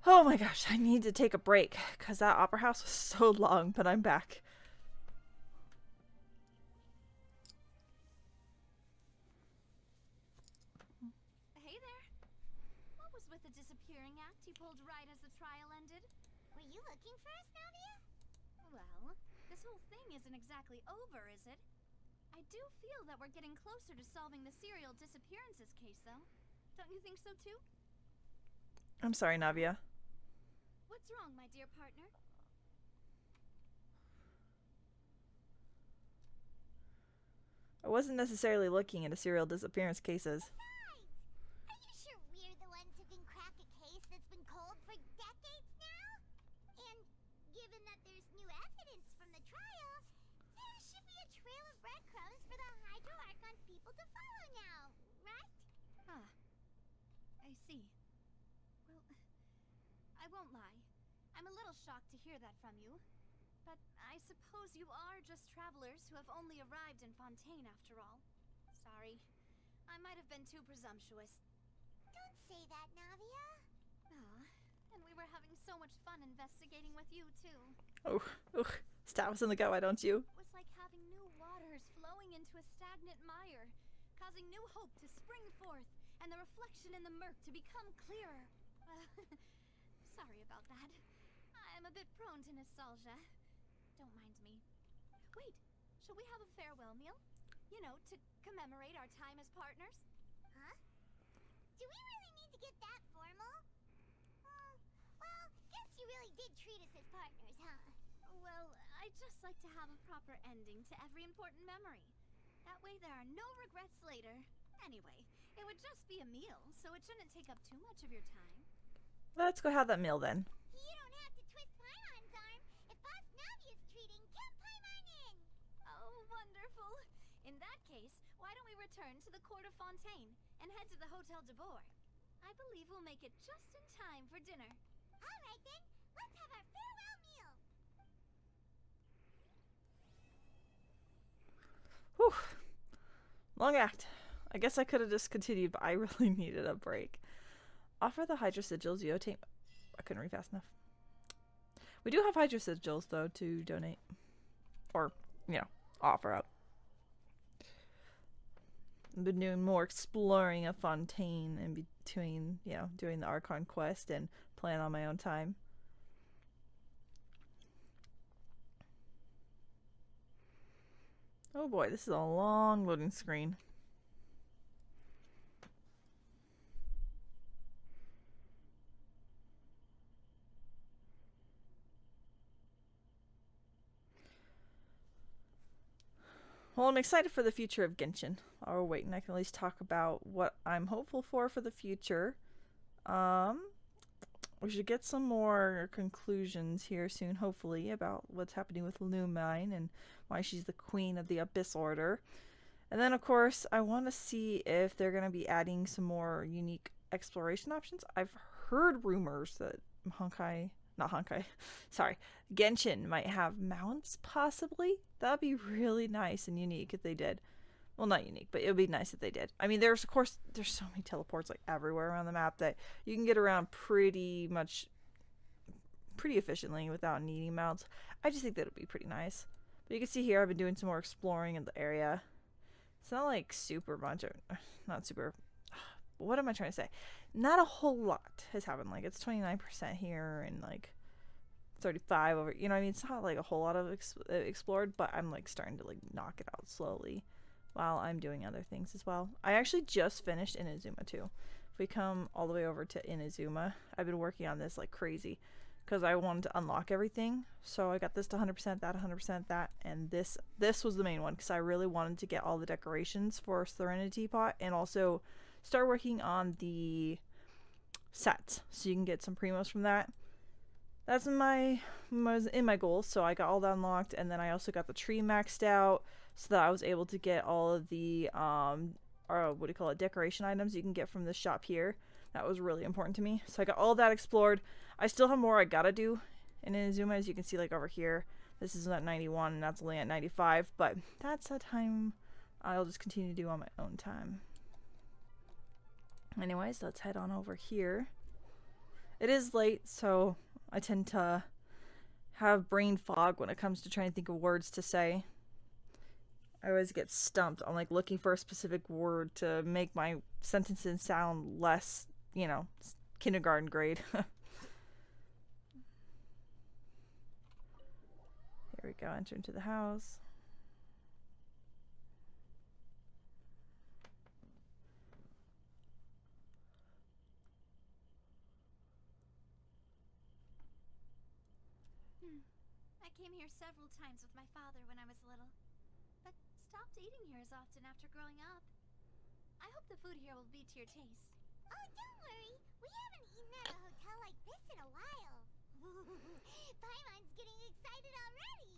Oh my gosh, I need to take a break because that opera house was so long, but I'm back. Hey there. What was with the disappearing act you pulled right as the trial ended? Were you looking for us, Navia? Well, this whole thing isn't exactly over, is it? I do feel that we're getting closer to solving the serial disappearances case, though. Don't you think so, too? I'm sorry, Navia. What's wrong, my dear partner? I wasn't necessarily looking into serial disappearance cases. Besides, are you sure we're the ones who can crack a case that's been cold for decades now? And given that there's new evidence from the trial, there should be a trail of breadcrumbs for the Hydro Archon's people to follow now, right? Ah, I see. Well, I won't lie. I'm a little shocked to hear that from you. But I suppose you are just travelers who have only arrived in Fontaine after all. Sorry. I might have been too presumptuous. Don't say that, Navia. Ah, and we were having so much fun investigating with you, too. Oh, stab us in the gut, why don't you? It was like having new waters flowing into a stagnant mire, causing new hope to spring forth, and the reflection in the murk to become clearer. Sorry about that. I'm a bit prone to nostalgia. Don't mind me. Wait, shall we have a farewell meal? You know, to commemorate our time as partners? Huh? Do we really need to get that formal? Well, guess you really did treat us as partners, huh? Well, I'd just like to have a proper ending to every important memory. That way there are no regrets later. Anyway, it would just be a meal, so it shouldn't take up too much of your time. Let's go have that meal then. You don't have to twist Paimon's arm. If Boss Navia's treating, Camp Paimon in! Oh, wonderful. In that case, why don't we return to the Court of Fontaine and head to the Hotel de Bourg? I believe we'll make it just in time for dinner. All right then, let's have our farewell meal. Whew. Long act. I guess I could have just continued, but I really needed a break. Offer the Hydra Sigils you obtain. I couldn't read fast enough. We do have Hydra Sigils, though, to donate. Or, offer up. I've been doing more exploring of Fontaine in between, doing the Archon quest and playing on my own time. Oh boy, this is a long loading screen. Well, I'm excited for the future of Genshin. I'll wait and I can at least talk about what I'm hopeful for the future. We should get some more conclusions here soon, hopefully, about what's happening with Lumine and why she's the queen of the Abyss Order. And then, of course, I want to see if they're going to be adding some more unique exploration options. I've heard rumors that Genshin might have mounts, possibly. That'd be really nice and unique if they did. Well, not unique, but it would be nice if they did. I mean, there's so many teleports like everywhere around the map that you can get around pretty efficiently without needing mounts. I just think that would be pretty nice. But you can see here I've been doing some more exploring in the area. It's not like super much, not super. What am I trying to say? Not a whole lot has happened. Like it's 29% here and like 35 over. You know what I mean? It's not like a whole lot of explored, but I'm like starting to like knock it out slowly while I'm doing other things as well. I actually just finished Inazuma too. If we come all the way over to Inazuma, I've been working on this like crazy because I wanted to unlock everything. So I got this to 100%, that 100%, that, and this was the main one because I really wanted to get all the decorations for Serenity Pot and also start working on the sets so you can get some primos from that. That's in my goals, so I got all that unlocked, and then I also got the tree maxed out so that I was able to get all of the decoration items you can get from this shop here. That was really important to me. So I got all that explored. I still have more I gotta do in Inazuma, as you can see, like over here. This is at 91, and that's only at 95, but that's a time I'll just continue to do on my own time. Anyways, let's head on over here. It is late, so I tend to have brain fog when it comes to trying to think of words to say. I always get stumped on like looking for a specific word to make my sentences sound less, kindergarten grade. Here we go, enter into the house. I came here several times with my father when I was little, but stopped eating here as often after growing up. I hope the food here will be to your taste. Oh, don't worry. We haven't eaten at a hotel like this in a while. Paimon's getting excited already.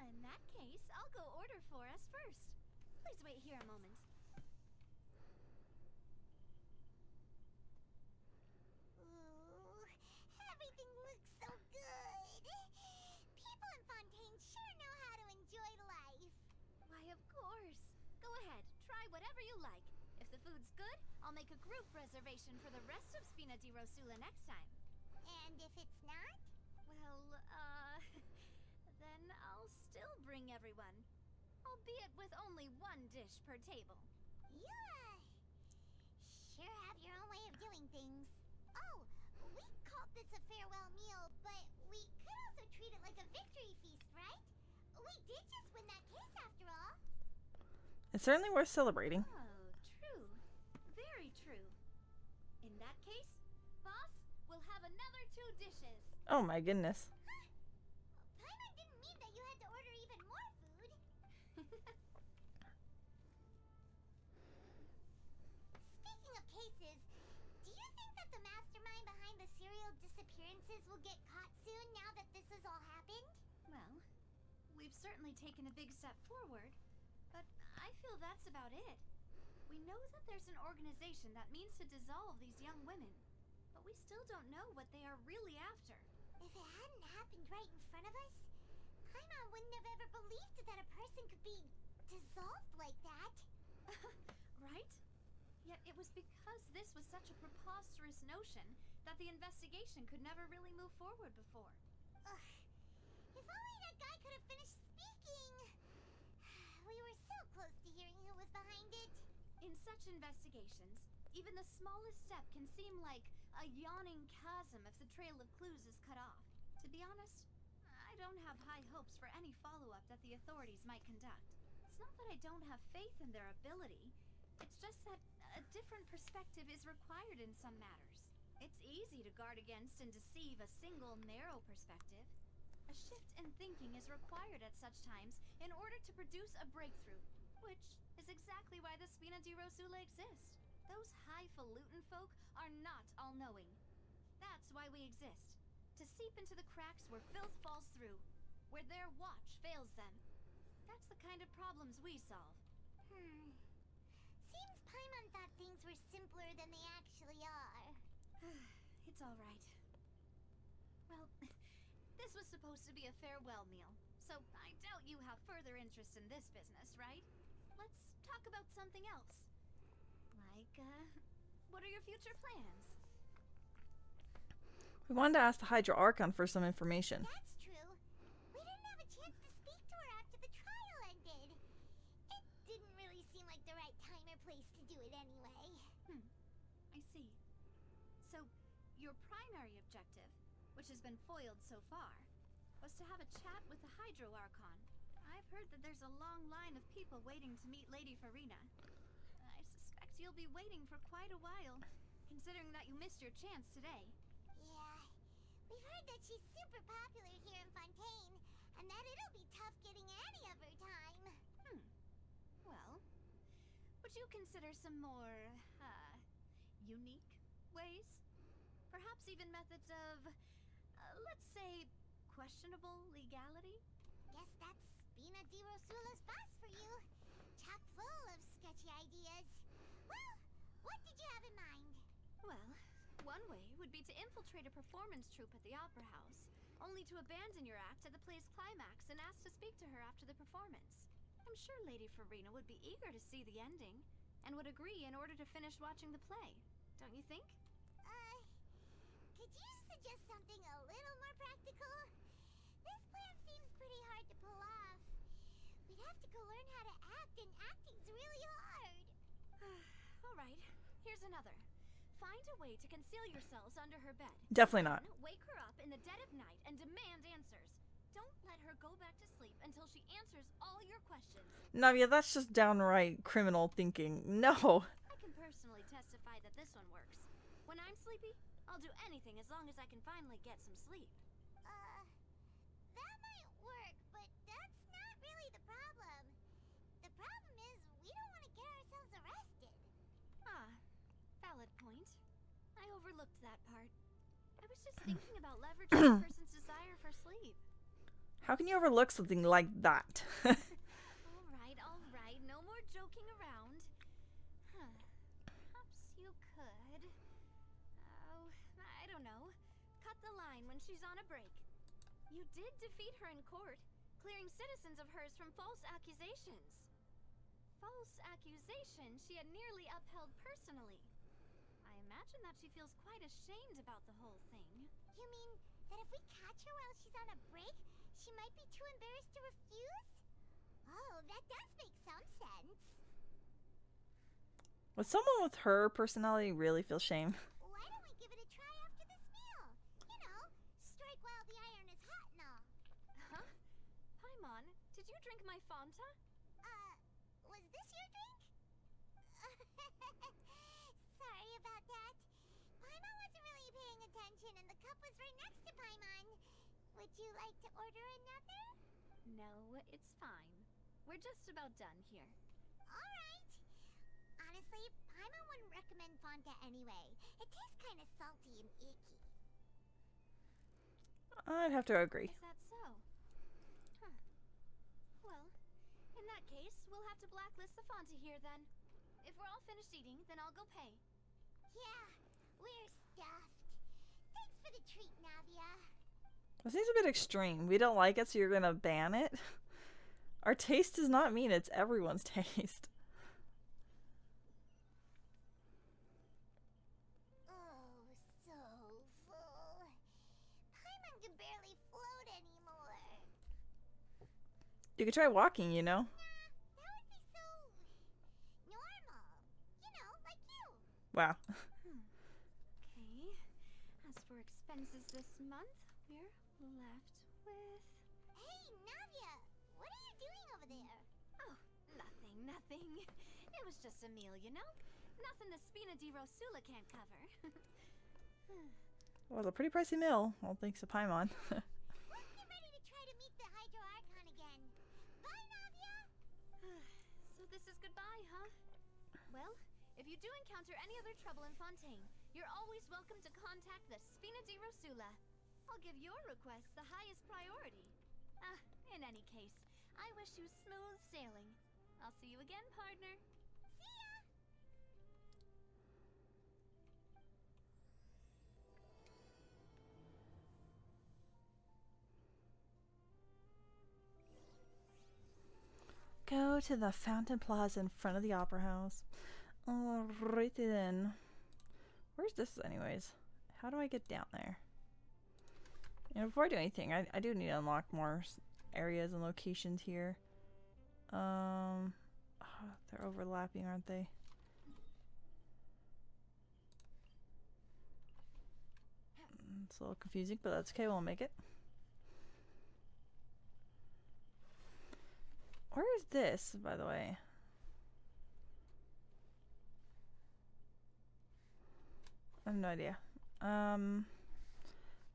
In that case, I'll go order for us first. Please wait here a moment. Ooh, everything looks so good. People in Fontaine sure know how to enjoy life. Why, of course. Go ahead, try whatever you like. If the food's good, I'll make a group reservation for the rest of Spina di Rosula next time. And if it's not? Well, then I'll still bring everyone. Albeit with only one dish per table. You, sure have your own way of doing things. Oh, we called this a farewell meal, but we could also treat it like a victory feast, right? We did just win that case after all. It's certainly worth celebrating. Oh, true. Very true. In that case, boss, we'll have another 2 dishes. Oh my goodness. Paimon didn't mean that you had to order even more food. Speaking of cases, do you think that the mastermind behind the serial disappearances will get caught soon now that this has all happened? Well, we've certainly taken a big step forward, but I feel that's about it. We know that there's an organization that means to dissolve these young women, but we still don't know what they are really after. If it hadn't happened right in front of us, Paimon wouldn't have ever believed that a person could be dissolved like that. Right? Yet it was because this was such a preposterous notion that the investigation could never really move forward before. Ugh. If only that guy could have finished speaking. We were so close to hearing who was behind it. In such investigations, even the smallest step can seem like a yawning chasm if the trail of clues is cut off. To be honest, I don't have high hopes for any follow-up that the authorities might conduct. It's not that I don't have faith in their ability. It's just that a different perspective is required in some matters. It's easy to guard against and deceive a single narrow perspective. A shift in thinking is required at such times in order to produce a breakthrough, which is exactly why the Spina di Rosula exist. Those highfalutin folk are not all-knowing. That's why we exist. To seep into the cracks where filth falls through, where their watch fails them. That's the kind of problems we solve. Seems Paimon thought things were simpler than they actually are. It's all right. Well, this was supposed to be a farewell meal, so I doubt you have further interest in this business, right? Let's talk about something else. Like, what are your future plans? We wanted to ask the Hydra Archon for some information. That's true. We didn't have a chance to speak to her after the trial ended. It didn't really seem like the right time or place to do it anyway. I see. So, your primary objective, which has been foiled so far, was to have a chat with the Hydro Archon. I've heard that there's a long line of people waiting to meet Lady Farina. I suspect you'll be waiting for quite a while, considering that you missed your chance today. Yeah, we've heard that she's super popular here in Fontaine, and that it'll be tough getting any of her time. Well, would you consider some more, unique ways? Perhaps even methods of, let's say, questionable legality? Guess that's Spina di Rosula's boss for you. Chock full of sketchy ideas. Well, what did you have in mind? Well, one way would be to infiltrate a performance troupe at the Opera House, only to abandon your act at the play's climax and ask to speak to her after the performance. I'm sure Lady Farina would be eager to see the ending, and would agree in order to finish watching the play. Don't you think? Could you suggest something a little more practical? This plan seems pretty hard to pull off. We'd have to go learn how to act, and acting's really hard. Alright, here's another. Find a way to conceal yourselves under her bed. Definitely not. Then wake her up in the dead of night and demand answers. Don't let her go back to sleep until she answers all your questions. Navia, that's just downright criminal thinking. No. I can personally testify that this one works. When I'm sleepy, I'll do anything as long as I can finally get some sleep. That might work, but that's not really the problem. The problem is we don't want to get ourselves arrested. Ah, valid point. I overlooked that part. I was just thinking about leveraging a person's desire for sleep. How can you overlook something like that? Alright, no more joking around. Perhaps you could... Oh, I don't know. Cut the line when she's on a break. You did defeat her in court, clearing citizens of hers from false accusations. False accusations she had nearly upheld personally. I imagine that she feels quite ashamed about the whole thing. You mean that if we catch her while she's on a break, she might be too embarrassed to refuse? Oh, that does make some sense. Would someone with her personality really feel shame? Why don't we give it a try after this meal? You know, strike while the iron is hot and all. Huh? Paimon, did you drink my Fanta? Was this your drink? Sorry about that. Paimon wasn't really paying attention and the cup was right next to Paimon. Would you like to order another? No, it's fine. We're just about done here. Alright. Honestly, Paimon wouldn't recommend Fanta anyway. It tastes kind of salty and icky. I'd have to agree. Is that so? Huh. Well, in that case, we'll have to blacklist the Fanta here then. If we're all finished eating, then I'll go pay. Yeah, we're stuffed. Thanks for the treat, Navia. That seems a bit extreme. We don't like it, so you're gonna ban it? Our taste does not mean it's everyone's taste. Oh, so full. Paimon can barely float anymore. You could try walking, you know? Nah, that would be so... normal. You know, like you. Wow. Okay. As for expenses this month, we're left with... Hey, Navia, what are you doing over there? Oh, nothing. It was just a meal, you know? Nothing the Spina di Rosula can't cover. Well, it's a pretty pricey meal. Well, thanks to Paimon. Let's get ready to try to meet the Hydro Archon again. Bye, Navia! So this is goodbye, huh? Well, if you do encounter any other trouble in Fontaine, you're always welcome to contact the Spina di Rosula. I'll give your request the highest priority. In any case, I wish you smooth sailing. I'll see you again, partner. See ya! Go to the Fountain Plaza in front of the Opera House. Right then. Where's this anyways? How do I get down there? You know, before I do anything, I do need to unlock more areas and locations here. Oh, they're overlapping, aren't they? It's a little confusing, but that's okay, we'll make it. Where is this, by the way? I have no idea.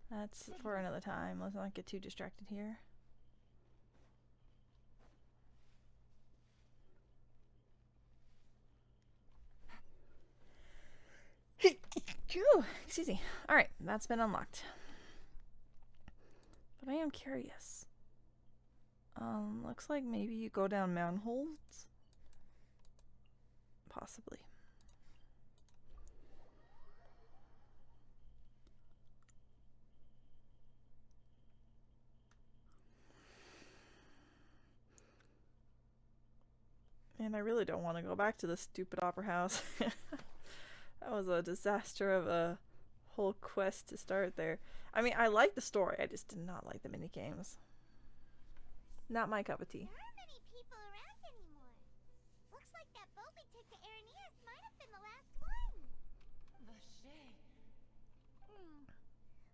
That's for another time. Let's not get too distracted here. Excuse me. Alright, that's been unlocked. But I am curious. Looks like maybe you go down manholes? Possibly. And I really don't want to go back to the stupid opera house. That was a disaster of a whole quest to start there. I mean, I like the story. I just did not like the mini games. Not my cup of tea. There aren't many people around anymore. Looks like that boat we took to Aranias might have been the last one. Vache.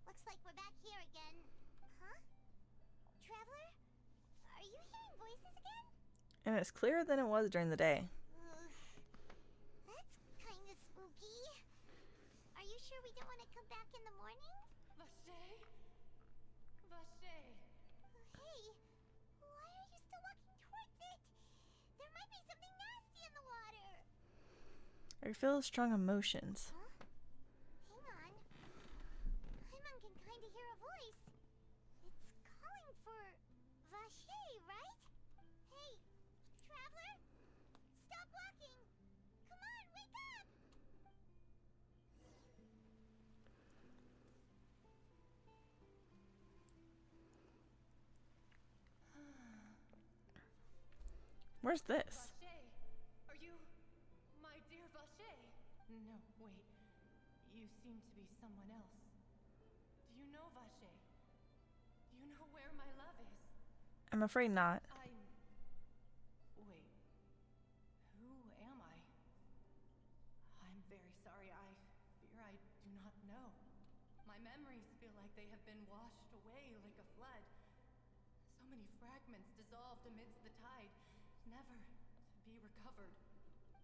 Looks like we're back here again. Huh? Traveler? Are you hearing voices again? And it's clearer than it was during the day. That's kind of spooky. Are you sure we don't want to come back in the morning? Vache. Vache. Hey, why are you still walking towards it? There might be something nasty in the water. I feel strong emotions. Huh? Hang on. Paimon can kind of hear a voice. It's calling for Vache, right? Hey, traveler? Stop walking! Come on, wake up! Where's this? Vache. Are you my dear Vache? No, wait. You seem to be someone else. Do you know Vache? Do you know where my love is? I'm afraid not. Wait. Who am I? I'm very sorry. I fear I do not know. My memories feel like they have been washed away like a flood. So many fragments dissolved amidst the tide, never to be recovered.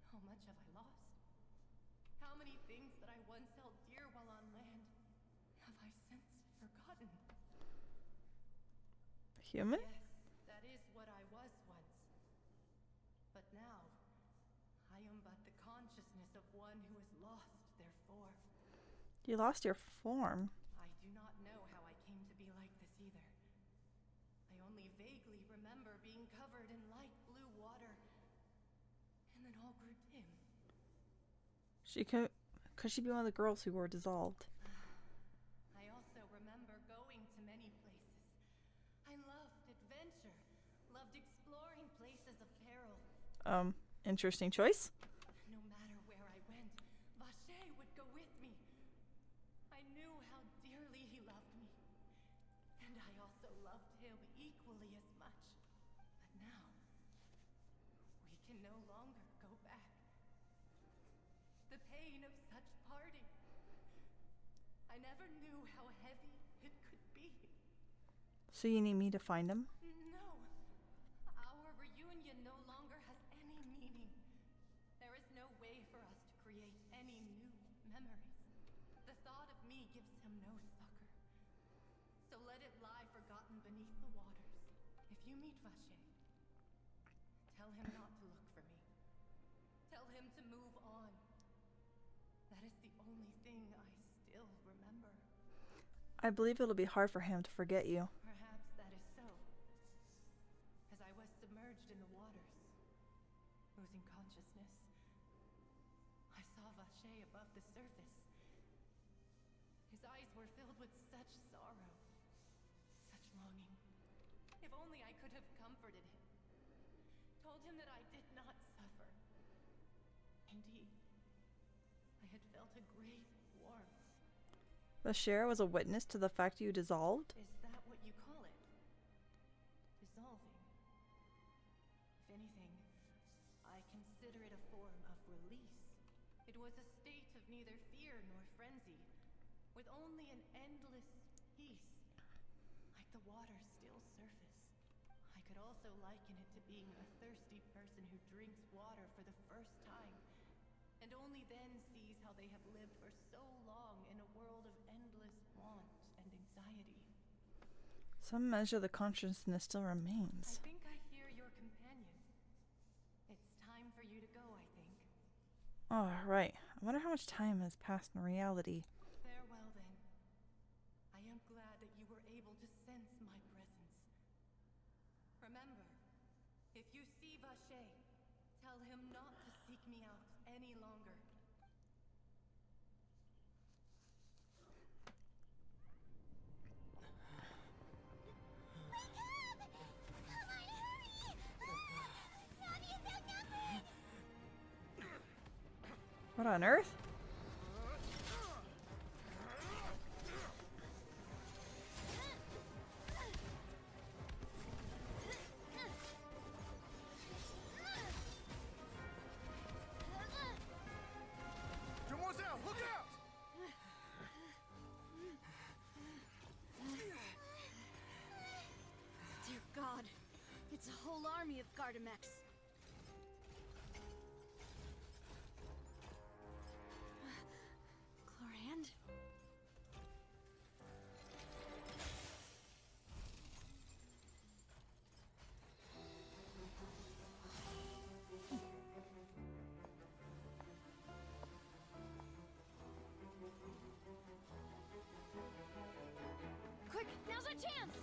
How much have I lost? How many things that I once held dear while on land have I since forgotten? Human? Yes, that is what I was once. But now, I am but the consciousness of one who is lost, therefore. You lost your form. I do not know how I came to be like this either. I only vaguely remember being covered in light blue water, and then all grew dim. Could she be one of the girls who were dissolved? I also remember going to many places. I loved adventure, loved exploring places of peril. Interesting choice. No matter where I went, Vache would go with me. I knew how dearly he loved me, and I also loved him equally as much. But now, we can no longer go back. The pain of such parting. I never knew how heavy it could be. So you need me to find him? No. Our reunion no longer has any meaning. There is no way for us to create any new memories. The thought of me gives him no succor. So let it lie forgotten beneath the waters. If you meet Vache, tell him not to look for me. Tell him to move on. That is the only thing I still remember. I believe it'll be hard for him to forget you. Perhaps that is so. As I was submerged in the waters, losing consciousness, I saw Vache above the surface. His eyes were filled with such sorrow, such longing. If only I could have comforted him, told him that I did not suffer. Indeed, I had felt a great warmth. The sheriff was a witness to the fact you dissolved? Is that what you call it? Dissolving? If anything, I consider it a form of release. It was a state of neither fear nor frenzy, with only an endless peace, like the water's still surface. I could also liken it to being a thirsty person who drinks water for the first time, and only then sees how they have lived for so long in a world of endless want and anxiety. Some measure the consciousness still I remains. think I hear your companion. It's time for you to go, I think. Oh, right. I wonder how much time has passed in reality. Farewell, then. I am glad that you were able to sense my presence. Remember, if you see Vache, tell him not to seek me out any longer. Wake up! Come on, hurry! Navia's outnumbered! What on earth? army of Gardamex. Chlorand? Quick, now's our chance!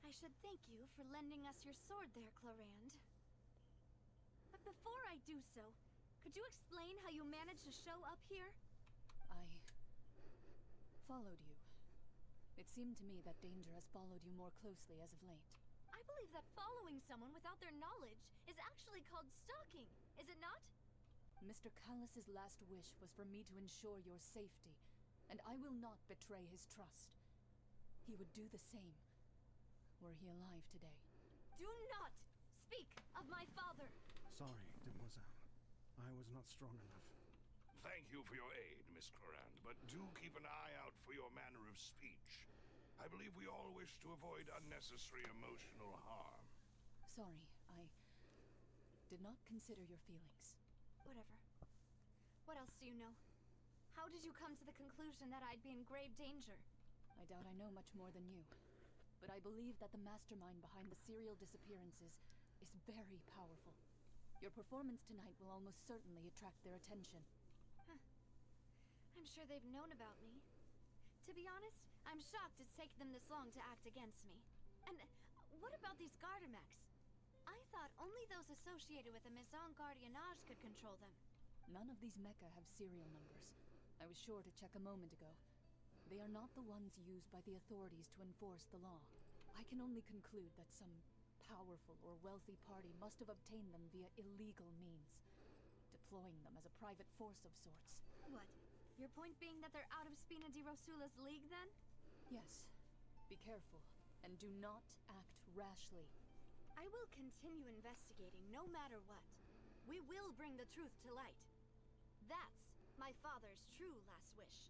I should thank you for lending us your sword there, Chlorand. But before I do so, could you explain how you managed to show up here? I followed you. It seemed to me that danger has followed you more closely as of late. I believe that following someone without their knowledge is actually called stalking, is it not? Mr. Callus's last wish was for me to ensure your safety, and I will not betray his trust. He would do the same, were he alive today. Do not speak of my father! Sorry, Demoiselle. I was not strong enough. Thank you for your aid, Miss Clorand, but do keep an eye out for your manner of speech. I believe we all wish to avoid unnecessary emotional harm. Sorry, I did not consider your feelings. Whatever. What else do you know? How did you come to the conclusion that I'd be in grave danger? I doubt I know much more than you, but I believe that the mastermind behind the serial disappearances is very powerful. Your performance tonight will almost certainly attract their attention. I'm sure they've known about me. To be honest, I'm shocked it's taken them this long to act against me. And what about these Gardamex? I thought only those associated with the Maison Gardiennage could control them. None of these mecha have serial numbers. I was sure to check a moment ago. They are not the ones used by the authorities to enforce the law. I can only conclude that some powerful or wealthy party must have obtained them via illegal means, deploying them as a private force of sorts. What? Your point being that they're out of Spina di Rosula's league, then? Yes. Be careful, and do not act rashly. I will continue investigating no matter what. We will bring the truth to light. That's my father's true last wish.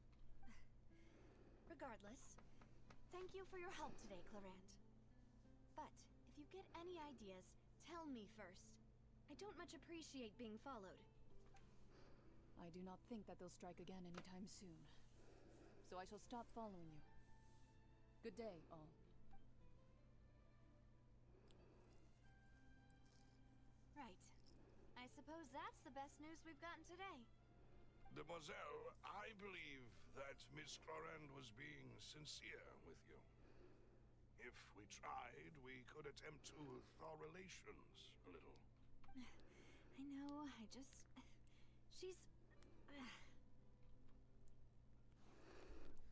Regardless, thank you for your help today, Clorand. But if you get any ideas, tell me first. I don't much appreciate being followed. I do not think that they'll strike again anytime soon. So I shall stop following you. Good day, all. Right. I suppose that's the best news we've gotten today. Demoiselle, I believe that Miss Clorand was being sincere with you. If we tried, we could attempt to thaw relations a little. I know, she's...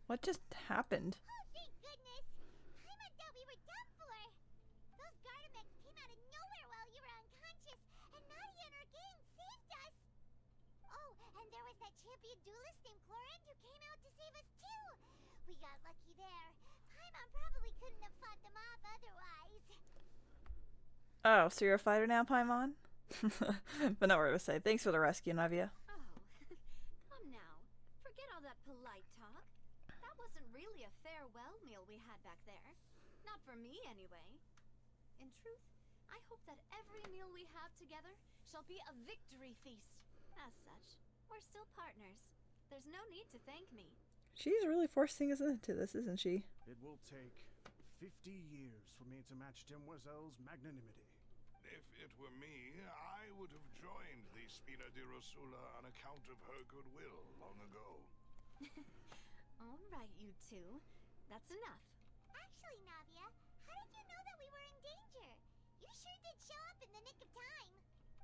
What just happened? Oh, thank goodness! Paimon thought we were done for! Those Gardamex came out of nowhere while you were unconscious, and Navia and her gang saved us! Oh, and there was that champion duelist named Clorand who came out to save us too! We got lucky there. Paimon probably couldn't have fought them off otherwise. Oh, so you're a fighter now, Paimon? But not what I was say. Thanks for the rescue, Navia. Oh, come now. Forget all that polite talk. That wasn't really a farewell meal we had back there. Not for me, anyway. In truth, I hope that every meal we have together shall be a victory feast. As such, we're still partners. There's no need to thank me. She's really forcing us into this, isn't she? It will take 50 years for me to match Demoiselle's magnanimity. If it were me, I would have joined the Spina di Rosula on account of her goodwill long ago. All right, you two. That's enough. Actually, Navia, how did you know that we were in danger? You sure did show up in the nick of time.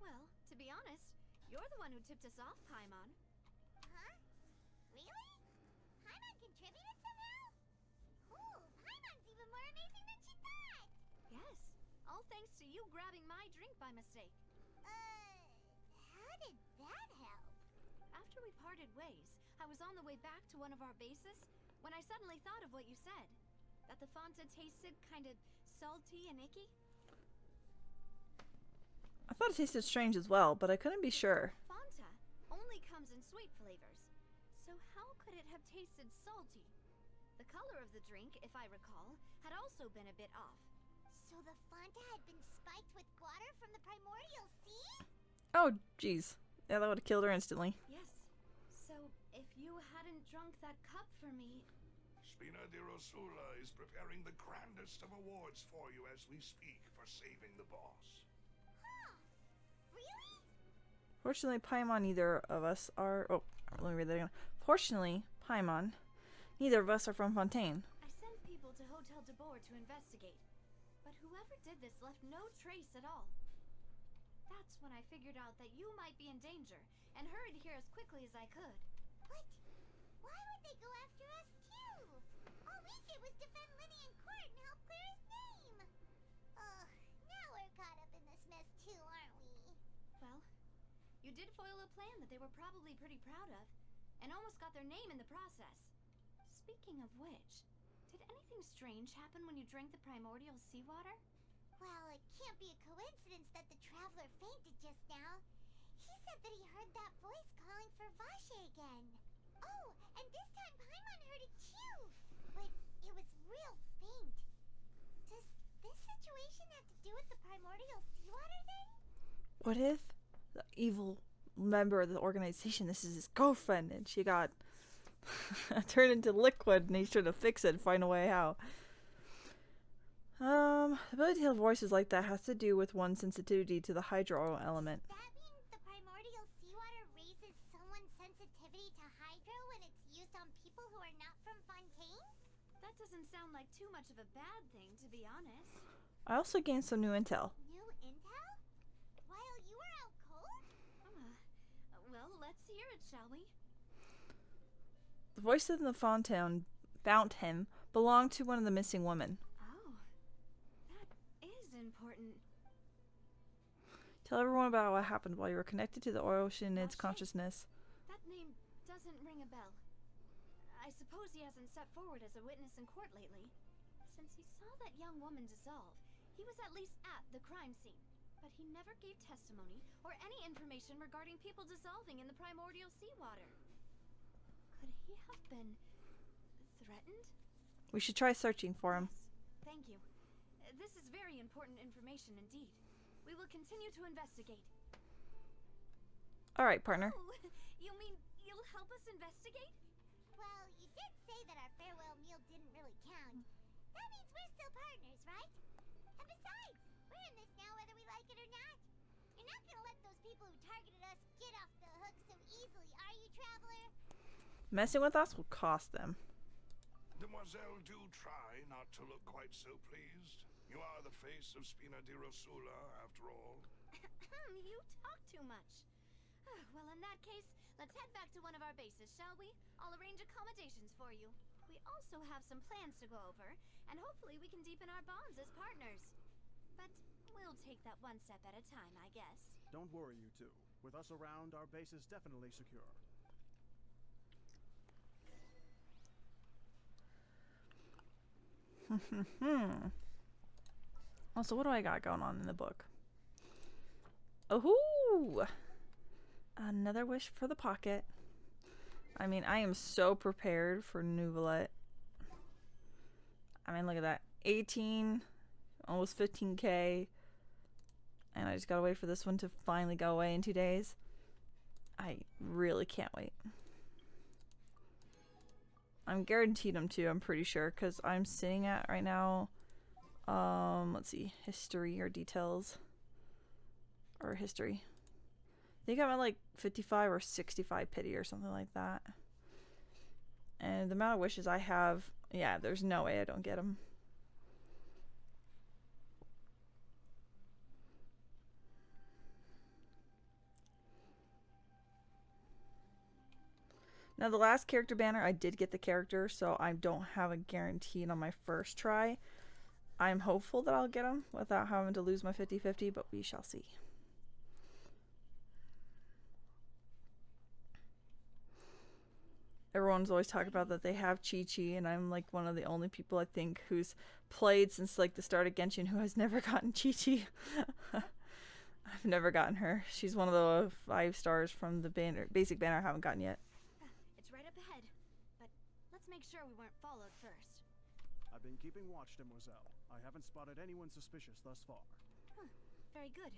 Well, to be honest, you're the one who tipped us off, Paimon. Huh? Really? Paimon contributed somehow? Ooh, Paimon's even more amazing than she thought! Yes, all thanks to you grabbing my drink by mistake. How did that help? After we parted ways, I was on the way back to one of our bases when I suddenly thought of what you said. That the Fonta tasted kind of salty and icky. I thought it tasted strange as well, but I couldn't be sure. Fonta only comes in sweet flavors, so how could it have tasted salty? The color of the drink, if I recall, had also been a bit off. So the Fonta had been spiked with water from the primordial sea? Oh, jeez. Yeah, that would have killed her instantly. Yes. So, if you hadn't drunk that cup for me... Spina di Rosula is preparing the grandest of awards for you as we speak for saving the boss. Huh. Really? Fortunately, Paimon, neither of us are... Oh, let me read that again. Fortunately, Paimon, neither of us are from Fontaine. I sent people to Hotel de Boer to investigate, but whoever did this left no trace at all. That's when I figured out that you might be in danger and hurried here as quickly as I could. What? Why would they go after us too? All we did was defend Linny in court and help clear his name. Ugh, now we're caught up in this mess too, aren't we? Well, you did foil a plan that they were probably pretty proud of, and almost got their name in the process. Speaking of which, did anything strange happen when you drank the primordial seawater? Well, it can't be a coincidence that the traveler fainted just now. He said that he heard that voice calling for Vache again. Oh, and this time Paimon heard it too, but it was real faint. Does this situation have to do with the primordial seawater thing? What if the evil member of the organization, this is his girlfriend, and she got turned into liquid and he's trying to fix it and find a way out? The ability to hear voices like that has to do with one's sensitivity to the hydro element. That means the primordial seawater raises someone's sensitivity to hydro when it's used on people who are not from Fontaine? That doesn't sound like too much of a bad thing, to be honest. I also gained some new intel. New intel? While you were out cold? Well, let's hear it, shall we? The voice in the fountain belonged to one of the missing women. Oh, that is important. Tell everyone about what happened while you were connected to the ocean and its Vache? consciousness. That name doesn't ring a bell. I suppose he hasn't stepped forward as a witness in court lately. Since he saw that young woman dissolve, he was at least at the crime scene. But he never gave testimony or any information regarding people dissolving in the primordial seawater. Could he have been threatened? We should try searching for him. Yes, thank you. This is very important information indeed. We will continue to investigate. Alright, partner. Oh, you mean you'll help us investigate? Well, you did say that our farewell meal didn't really count. That means we're still partners, right? And besides, we're in this now whether we like it or not. You're not gonna let those people who targeted us get off the hook so easily, are you, Traveler? Messing with us will cost them. Demoiselle, do try not to look quite so pleased. You are the face of Spina di Rosula, after all. You talk too much. Well, in that case, let's head back to one of our bases, shall we? I'll arrange accommodations for you. We also have some plans to go over, and hopefully we can deepen our bonds as partners. But we'll take that one step at a time, I guess. Don't worry, you two. With us around, our base is definitely secure. Also, what do I got going on in the book? Oh, another wish for the pocket. I mean, I am so prepared for Nouvelette. I mean, look at that. 18, almost 15k. And I just gotta wait for this one to finally go away in 2 days. I really can't wait. I'm guaranteed them to, I'm pretty sure, because I'm sitting at right now, let's see, history or details, or history. I think I'm at like 55 or 65 pity or something like that. And the amount of wishes I have, yeah, there's no way I don't get them. Now, the last character banner, I did get the character, so I don't have a guaranteed on my first try. I'm hopeful that I'll get him without having to lose my 50-50, but we shall see. Everyone's always talking about that they have Chi-Chi, and I'm like one of the only people I think who's played since like the start of Genshin who has never gotten Chi-Chi. I've never gotten her. She's one of the 5 stars from the banner, basic banner I haven't gotten yet. It's right up ahead, but let's make sure we weren't followed first. I've been keeping watch, Demoiselle. I haven't spotted anyone suspicious thus far. Huh, very good.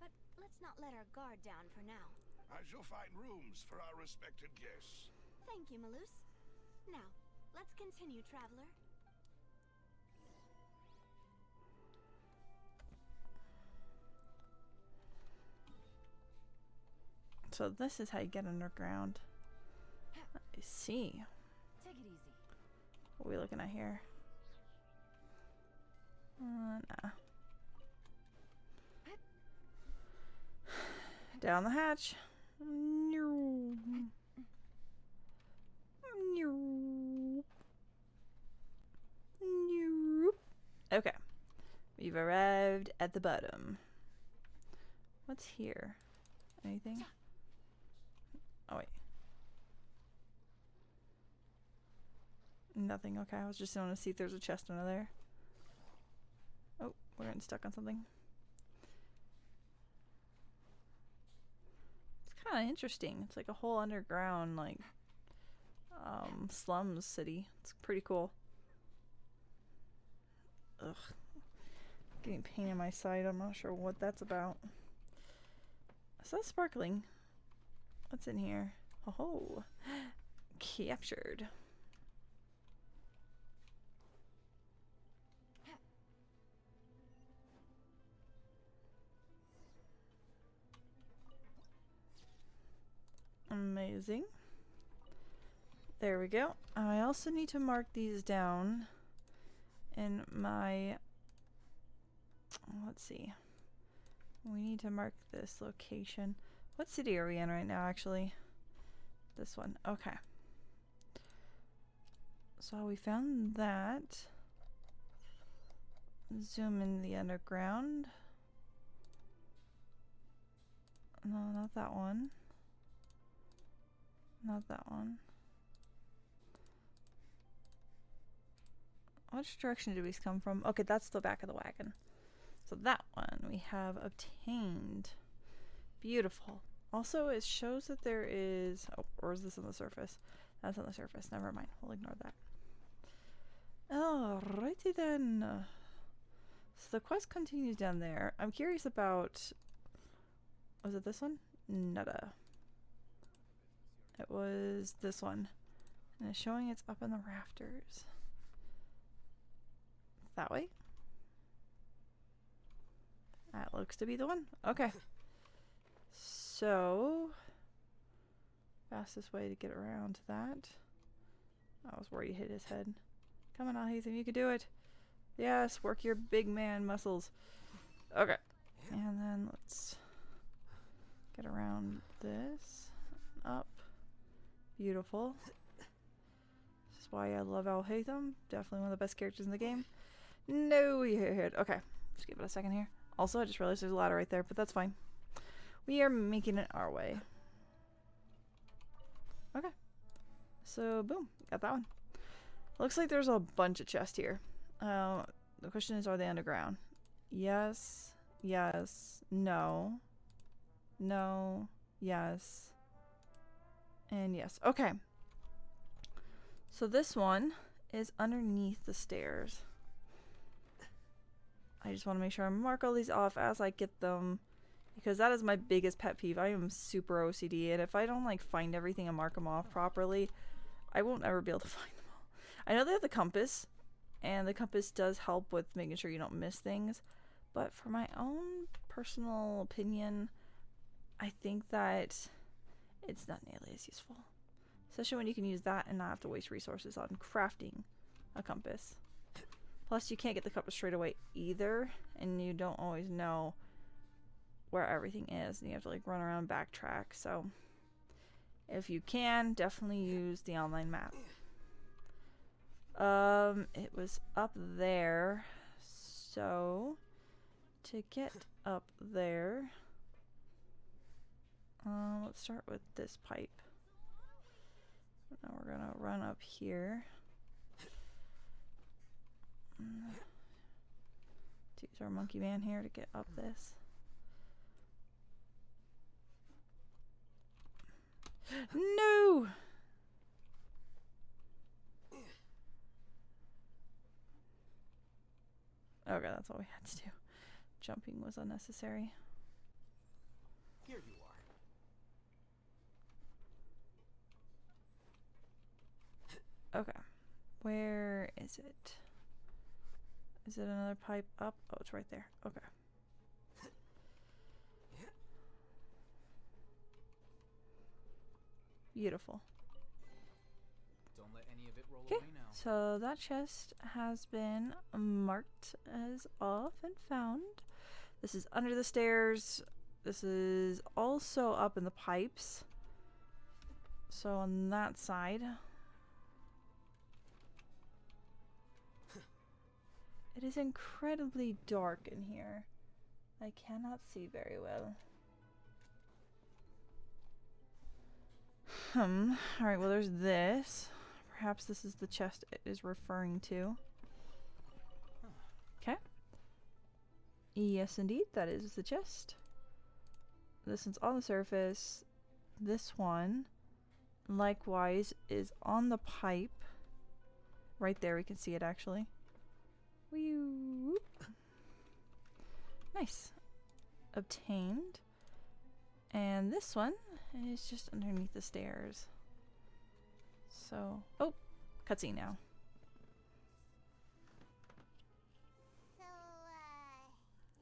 But let's not let our guard down for now. I shall find rooms for our respected guests. Thank you, Malus. Now, let's continue, traveler. So this is how you get underground. I see. Take it easy. What are we looking at here? Nah. Down the hatch. Okay. We've arrived at the bottom. What's here? Anything? Oh, wait. Nothing. Okay, I was just going to see if there's a chest under there. Oh, we're getting stuck on something. It's kind of interesting. It's like a whole underground, like, slums city. It's pretty cool. Ugh. Getting pain in my side. I'm not sure what that's about. Is that sparkling? What's in here? Oh, captured. Amazing. There we go. I also need to mark these down in my, let's see. We need to mark this location. What city are we in right now, actually? This one. Okay. So we found that. Zoom in the underground. No, not that one. Not that one. Which direction did we come from? Okay, that's the back of the wagon. So that one we have obtained. Beautiful. Also, it shows that there is... Oh, or is this on the surface? That's on the surface. Never mind. We'll ignore that. Alrighty then. So the quest continues down there. I'm curious about... Was it this one? Nada. It was this one. And it's showing it's up in the rafters. That way? That looks to be the one. Okay. So, fastest way to get around to that. I was worried he hit his head. Come on, Alhaitham, you can do it. Yes, work your big man muscles. Okay. And then let's get around this. Up. Beautiful. This is why I love Alhaitham. Definitely one of the best characters in the game. No, he hit. Okay. Just give it a second here. Also, I just realized there's a ladder right there, but that's fine. We are making it our way. Okay. So, boom. Got that one. Looks like there's a bunch of chests here. The question is, are they underground? Yes. Yes. No. No. Yes. And yes. Okay. So this one is underneath the stairs. I just want to make sure I mark all these off as I get them, because that is my biggest pet peeve. I am super OCD, and if I don't like find everything and mark them off properly, I won't ever be able to find them all. I know they have the compass, and the compass does help with making sure you don't miss things, but for my own personal opinion, I think that it's not nearly as useful, especially when you can use that and not have to waste resources on crafting a compass. Plus, you can't get the compass straight away either, and you don't always know where everything is, and you have to like run around and backtrack. So If you can, definitely use the online map. It was up there, so to get up there, let's start with this pipe. Now we're gonna run up here. To use our monkey man here to get up this. No! Okay, that's all we had to do. Jumping was unnecessary. Here you are. Okay. Where is it? Is it another pipe up? Oh, it's right there. Okay. Beautiful. Don't let any of it roll Okay, away now. so that chest has been marked as off and found. This is under the stairs. This is also up in the pipes. So on that side. It is incredibly dark in here. I cannot see very well. Alright, well there's this. Perhaps this is the chest it is referring to. Okay. Yes, indeed, that is the chest. This one's on the surface. This one, likewise, is on the pipe. Right there, we can see it actually. Whee-whoop. Nice. Obtained. And this one is just underneath the stairs. So, oh, cutscene now. So,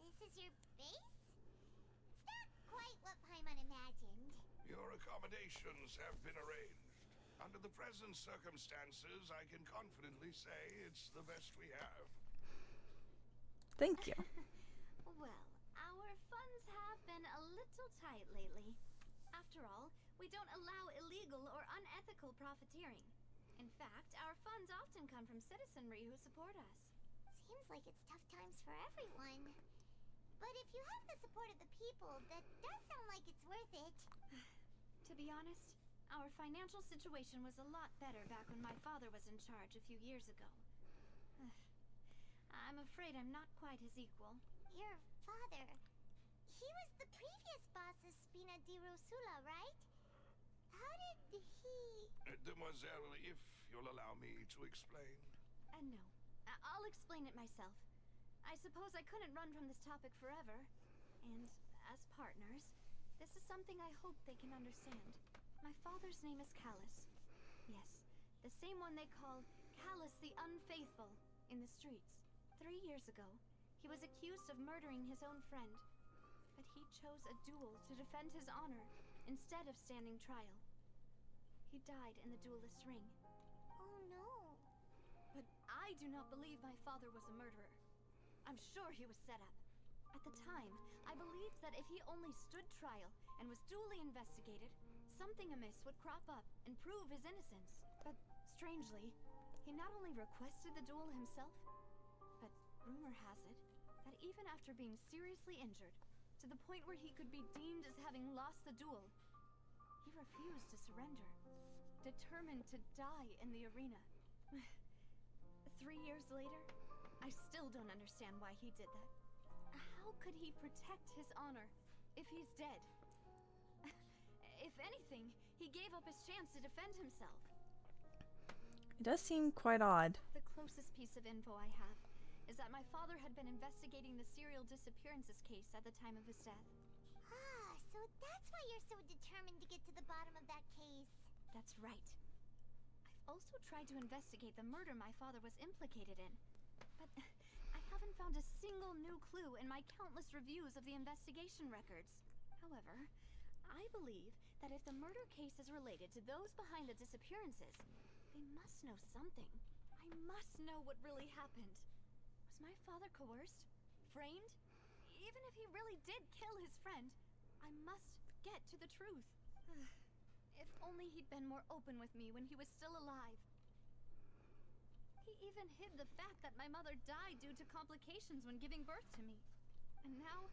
this is your base? It's not quite what Paimon imagined. Your accommodations have been arranged. Under the present circumstances, I can confidently say it's the best we have. Thank you. Well, our funds have been a little tight lately. After all, we don't allow illegal or unethical profiteering. In fact, our funds often come from citizenry who support us. Seems like it's tough times for everyone. But if you have the support of the people, that does sound like it's worth it. To be honest, our financial situation was a lot better back when my father was in charge a few years ago. I'm afraid I'm not quite his equal. Your father, he was the previous boss of Spina di Rosula, right? How did he... Demoiselle, if you'll allow me to explain. No. I'll explain it myself. I suppose I couldn't run from this topic forever. And, as partners, this is something I hope they can understand. My father's name is Callus. Yes, the same one they call Callus the Unfaithful in the streets. 3 years ago, he was accused of murdering his own friend. But he chose a duel to defend his honor instead of standing trial. He died in the duelist's ring. Oh no. But I do not believe my father was a murderer. I'm sure he was set up. At the time, I believed that if he only stood trial and was duly investigated, something amiss would crop up and prove his innocence. But strangely, he not only requested the duel himself, but rumor has it that even after being seriously injured, to the point where he could be deemed as having lost the duel, he refused to surrender, determined to die in the arena. 3 years later, I still don't understand why he did that. How could he protect his honor if he's dead? If anything, he gave up his chance to defend himself. It does seem quite odd. The closest piece of info I have is that my father had been investigating the serial disappearances case at the time of his death. Ah, so that's why you're so determined to get to the bottom of that case. That's right. I've also tried to investigate the murder my father was implicated in, but I haven't found a single new clue in my countless reviews of the investigation records. However, I believe that if the murder case is related to those behind the disappearances, they must know something. I must know what really happened. Was my father coerced? Framed? Even if he really did kill his friend, I must get to the truth. If only he'd been more open with me when he was still alive. He even hid the fact that my mother died due to complications when giving birth to me. And now,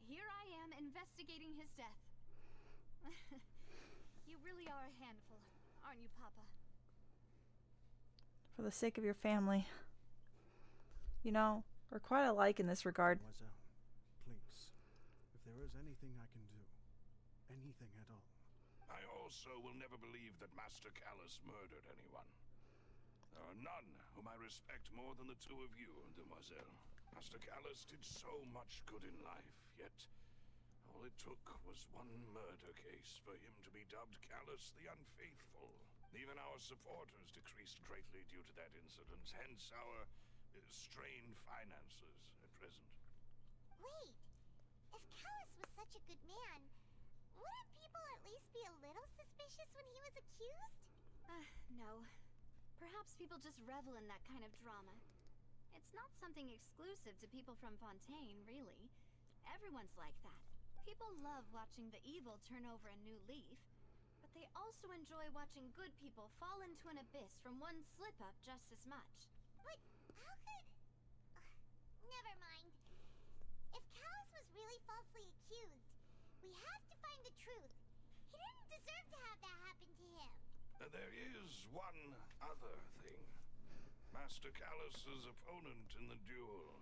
here I am investigating his death. You really are a handful, aren't you, Papa? For the sake of your family. You know, we're quite alike in this regard. Mademoiselle, please, if there is anything I can do, anything at all. I also will never believe that Master Callus murdered anyone. There are none whom I respect more than the two of you, demoiselle. Master Callus did so much good in life, yet all it took was one murder case for him to be dubbed Callus the Unfaithful. Even our supporters decreased greatly due to that incident, hence our strained finances at present. Wait, if Callus was such a good man, wouldn't people at least be a little suspicious when he was accused? No. Perhaps people just revel in that kind of drama. It's not something exclusive to people from Fontaine, really. Everyone's like that. People love watching the evil turn over a new leaf, but they also enjoy watching good people fall into an abyss from one slip-up just as much. But how could... never mind. If Callus was really falsely accused, we have to find the truth. He didn't deserve to have that happen to him. There is one other thing. Master Callus's opponent in the duel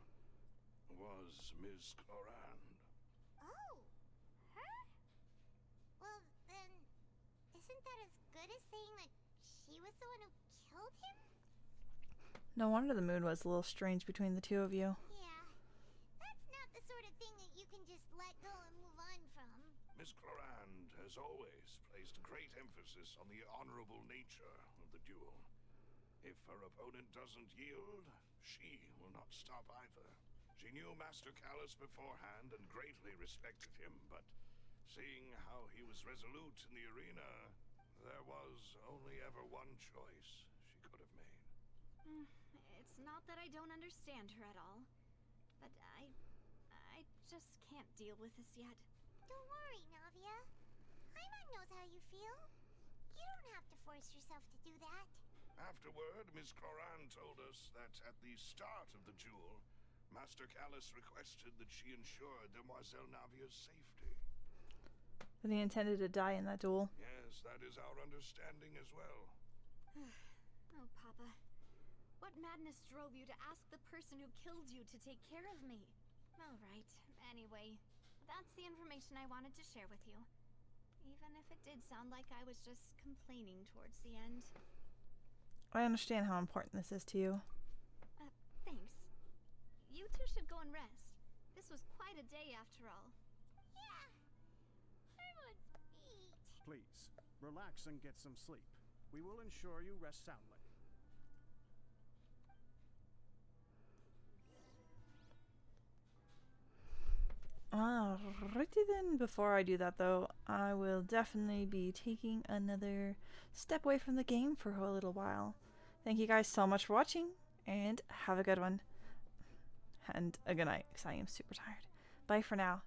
was Ms. Clorand. Oh, her? Well, then, isn't that as good as saying that she was the one who killed him? No wonder the mood was a little strange between the two of you. Yeah, that's not the sort of thing that you can just let go and move on from. Ms. Clorand has always placed great emphasis on the honorable nature of the duel. If her opponent doesn't yield, she will not stop either. She knew Master Callus beforehand and greatly respected him, but seeing how he was resolute in the arena, there was only ever one choice she could have made. It's not that I don't understand her at all, but I just can't deal with this yet. Don't worry, Navia. Paimon knows how you feel. You don't have to force yourself to do that. Afterward, Ms. Clorand told us that at the start of the duel, Master Callus requested that she ensure Demoiselle Navia's safety. That he intended to die in that duel. Yes, that is our understanding as well. Oh, Papa. What madness drove you to ask the person who killed you to take care of me? All right. Anyway, that's the information I wanted to share with you. Even if it did sound like I was just complaining towards the end. I understand how important this is to you. Thanks. You two should go and rest. This was quite a day after all. Yeah. Paimon's beat. Please, relax and get some sleep. We will ensure you rest soundly. Alrighty then, before I do that though, I will definitely be taking another step away from the game for a little while. Thank you guys so much for watching, and have a good one. And a good night, because I am super tired. Bye for now.